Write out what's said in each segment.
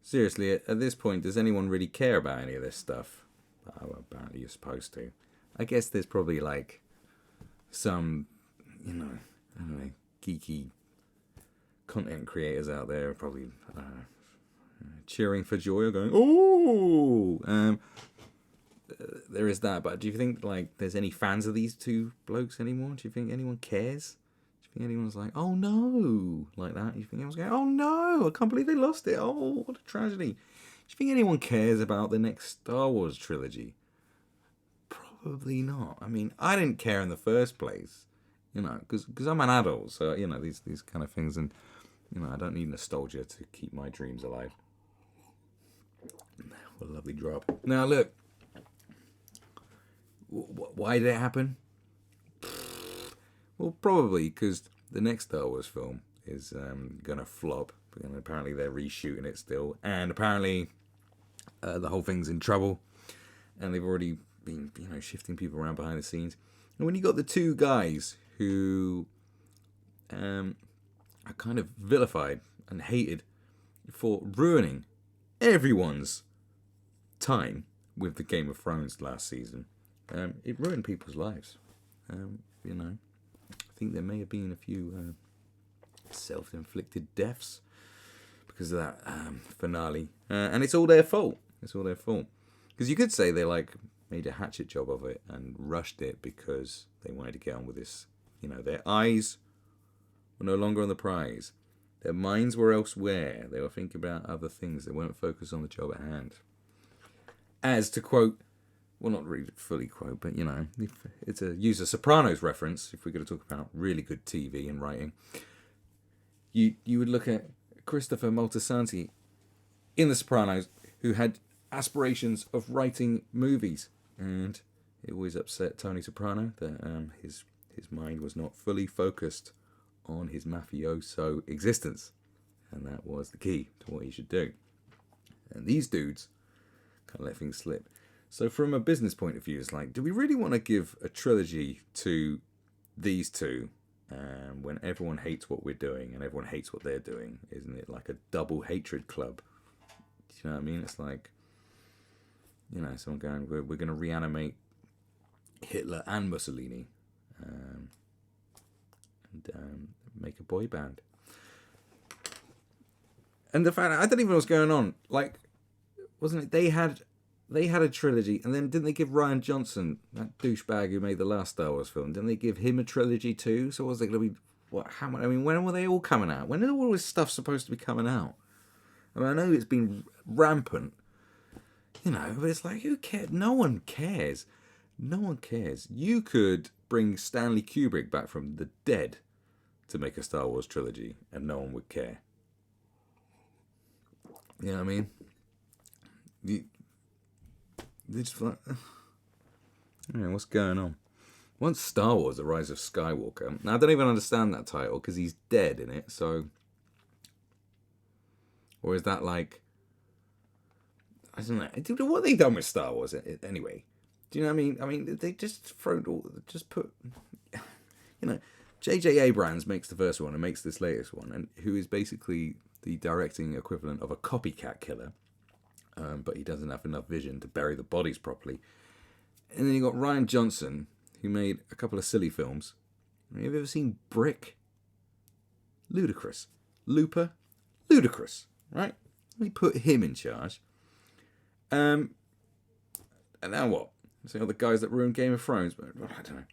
seriously, at this point, does anyone really care about any of this stuff? Oh, apparently you're supposed to. I guess there's probably like some, I don't know, geeky content creators out there probably cheering for joy or going, oh! There is that, but do you think like there's any fans of these two blokes anymore? Do you think anyone cares? Do you think anyone's like, oh no, like that? Do you think anyone's going, oh no, I can't believe they lost it. Oh, what a tragedy. Do you think anyone cares about the next Star Wars trilogy? Probably not. I mean, I didn't care in the first place, because I'm an adult, so these kind of things, and I don't need nostalgia to keep my dreams alive. What a lovely drop. Now look. Why did it happen? Well, probably because the next Star Wars film is going to flop. And apparently they're reshooting it still. And apparently the whole thing's in trouble. And they've already been, shifting people around behind the scenes. And when you got the two guys who are kind of vilified and hated for ruining everyone's time with the Game of Thrones last season, it ruined people's lives. I think there may have been a few self-inflicted deaths because of that finale, and it's all their fault. It's all their fault. Because you could say they made a hatchet job of it and rushed it because they wanted to get on with this. Their eyes were no longer on the prize. Their minds were elsewhere. They were thinking about other things. They weren't focused on the job at hand. As to quote. Well, not really fully quote, but it's use a Sopranos reference. If we're going to talk about really good TV and writing, you would look at Christopher Moltisanti in The Sopranos, who had aspirations of writing movies, and it always upset Tony Soprano that his mind was not fully focused on his mafioso existence, and that was the key to what he should do. And these dudes kind of let things slip. So from a business point of view, it's like, do we really want to give a trilogy to these two when everyone hates what we're doing and everyone hates what they're doing? Isn't it like a double hatred club? Do you know what I mean? It's like, someone going, we're going to reanimate Hitler and Mussolini and make a boy band. And the fact, I don't even know what's going on. Like, wasn't it, they had a trilogy, and then didn't they give Rian Johnson, that douchebag who made the last Star Wars film, didn't they give him a trilogy too? So was it going to be, when were they all coming out? When are all this stuff supposed to be coming out? I mean, I know it's been rampant, but it's like, who cares? No one cares. No one cares. You could bring Stanley Kubrick back from the dead to make a Star Wars trilogy, and no one would care. You know what I mean? They just like, what's going on? Once Star Wars: The Rise of Skywalker. Now I don't even understand that title because he's dead in it. So, or is that like, I don't know. What have they done with Star Wars anyway? Do you know what I mean? I mean, they just put, J.J. Abrams makes the first one and makes this latest one, and who is basically the directing equivalent of a copycat killer. But he doesn't have enough vision to bury the bodies properly. And then you got Rian Johnson, who made a couple of silly films. Have you ever seen Brick? Ludicrous. Looper? Ludicrous, right? We put him in charge. And now what? So the guys that ruined Game of Thrones, but I don't know.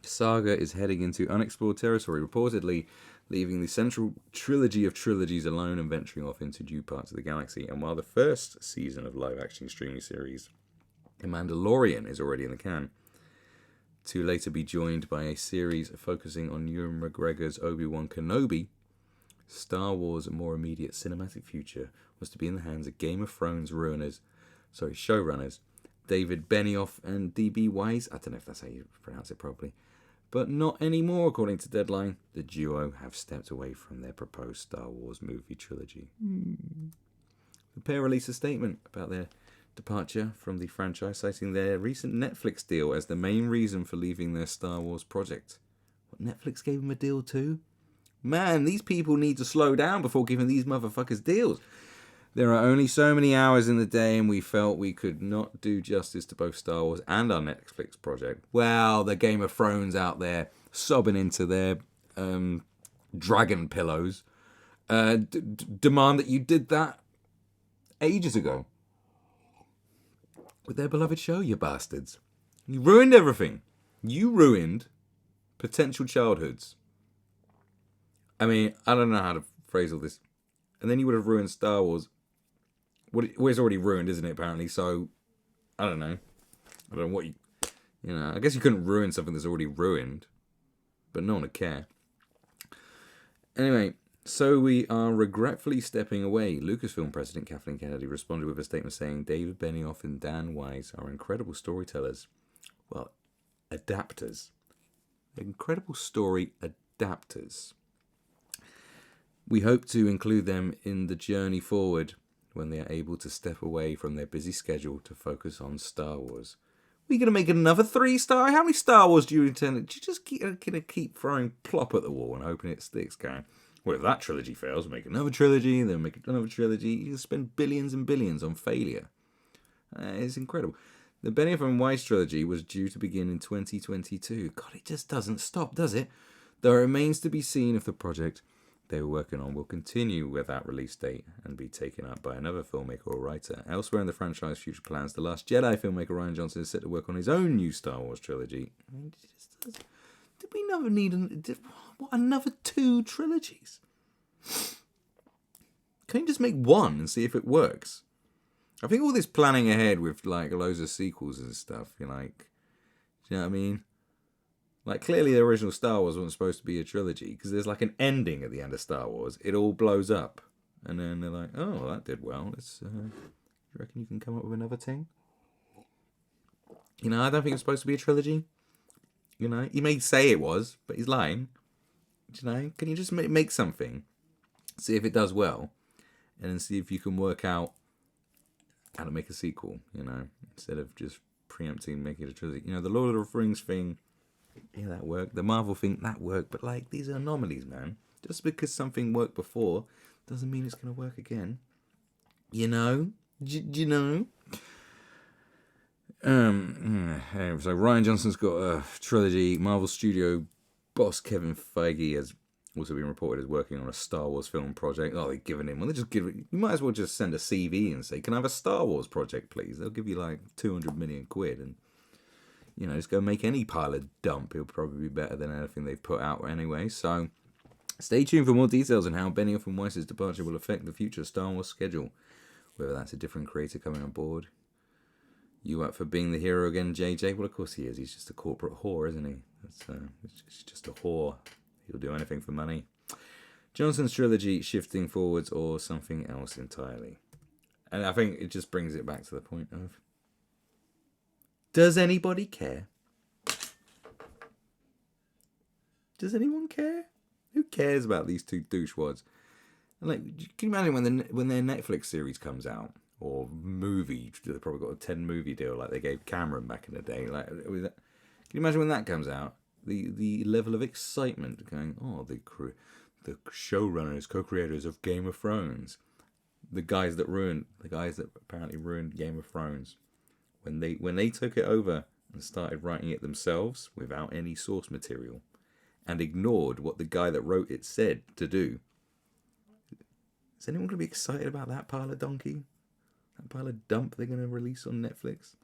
Saga is heading into unexplored territory, reportedly leaving the central trilogy of trilogies alone and venturing off into new parts of the galaxy. And while the first season of live-action streaming series The Mandalorian is already in the can, to later be joined by a series focusing on Ewan McGregor's Obi-Wan Kenobi, Star Wars' more immediate cinematic future was to be in the hands of Game of Thrones showrunners David Benioff and D.B. Weiss. I don't know if that's how you pronounce it properly. But not anymore, according to Deadline. The duo have stepped away from their proposed Star Wars movie trilogy. The pair released a statement about their departure from the franchise, citing their recent Netflix deal as the main reason for leaving their Star Wars project. What, Netflix gave them a deal too? Man, these people need to slow down before giving these motherfuckers deals. There are only so many hours in the day, and we felt we could not do justice to both Star Wars and our Netflix project. Well, the Game of Thrones out there sobbing into their dragon pillows demand that you did that ages ago with their beloved show, you bastards. You ruined everything. You ruined potential childhoods. I mean, I don't know how to phrase all this. And then you would have ruined Star Wars. Well, it's already ruined, isn't it, apparently? So, I don't know. I don't know what you know, I guess you couldn't ruin something that's already ruined. But no one would care. Anyway, so we are regretfully stepping away. Lucasfilm President Kathleen Kennedy responded with a statement saying David Benioff and Dan Weiss are incredible storytellers. Well, adapters. Incredible story adapters. We hope to include them in the journey forward when they are able to step away from their busy schedule to focus on Star Wars. Are you going to make another 3-star? How many Star Wars do you intend? Do you just keep throwing plop at the wall and hoping it sticks, going, well, if that trilogy fails, make another trilogy, then make another trilogy. You can spend billions and billions on failure. It's incredible. The Benioff and Weiss trilogy was due to begin in 2022. God, it just doesn't stop, does it? Though it remains to be seen if the project they were working on will continue without release date and be taken up by another filmmaker or writer. Elsewhere in the franchise future plans, The Last Jedi filmmaker Rian Johnson is set to work on his own new Star Wars trilogy. I mean, did we never need another 2 trilogies? Can you just make one and see if it works? I think all this planning ahead with like loads of sequels and stuff, you know what I mean? Like, clearly the original Star Wars wasn't supposed to be a trilogy, because there's like an ending at the end of Star Wars. It all blows up. And then they're like, oh, that did well. Let's, you reckon you can come up with another thing? You know, I don't think it's supposed to be a trilogy. You know, he may say it was, but he's lying. You know, can you just make something, see if it does well, and then see if you can work out how to make a sequel, you know, instead of just preempting making a trilogy. You know, the Lord of the Rings thing, yeah, that worked. The Marvel thing, that worked. But, like, these are anomalies, man. Just because something worked before doesn't mean it's going to work again. You know? You know? So Rian Johnson's got a trilogy. Marvel Studio boss Kevin Feige has also been reported as working on a Star Wars film project. Oh, they've given him. Well, they just give it. You might as well just send a CV and say, "Can I have a Star Wars project, please?" They'll give you like 200 million quid, and you know, just go make any pile of dump. It'll probably be better than anything they've put out anyway. So, stay tuned for more details on how Benioff and Weiss's departure will affect the future Star Wars schedule. Whether that's a different creator coming on board. You up for being the hero again, JJ? Well, of course he is. He's just a corporate whore, isn't he? It's just a whore. He'll do anything for money. Johnson's trilogy shifting forwards or something else entirely. And I think it just brings it back to the point of, does anybody care? Does anyone care? Who cares about these 2 douchewads? And like, can you imagine when their Netflix series comes out? Or movie, they've probably got a 10 movie deal like they gave Cameron back in the day. Like, can you imagine when that comes out? The level of excitement going, oh, the showrunners, co-creators of Game of Thrones, the guys that apparently ruined Game of Thrones, when they took it over and started writing it themselves without any source material, and ignored what the guy that wrote it said to do. Is anyone going to be excited about that pile of donkey? That pile of dump they're going to release on Netflix?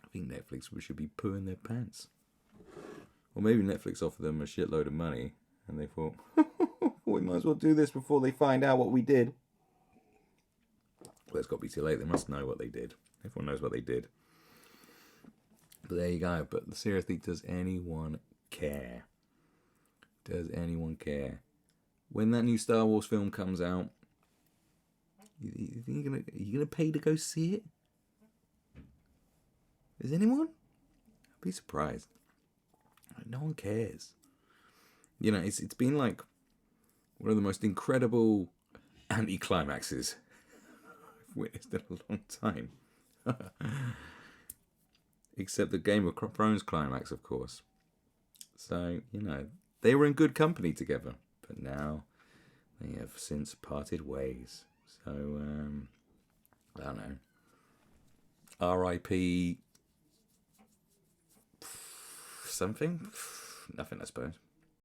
I think Netflix should be pooing their pants. Or maybe Netflix offered them a shitload of money and they thought, we might as well do this before they find out what we did. Well, it's got to be too late. They must know what they did. Everyone knows what they did. But there you go. But seriously, does anyone care? Does anyone care? When that new Star Wars film comes out, you think are you gonna pay to go see it? Is anyone? I'd be surprised. No one cares. You know, it's been like one of the most incredible anti-climaxes I've witnessed in a long time. Except the Game of Thrones climax, of course. So, you know, they were in good company together, but now they have since parted ways. So I don't know. R.I.P. something. Nothing, I suppose.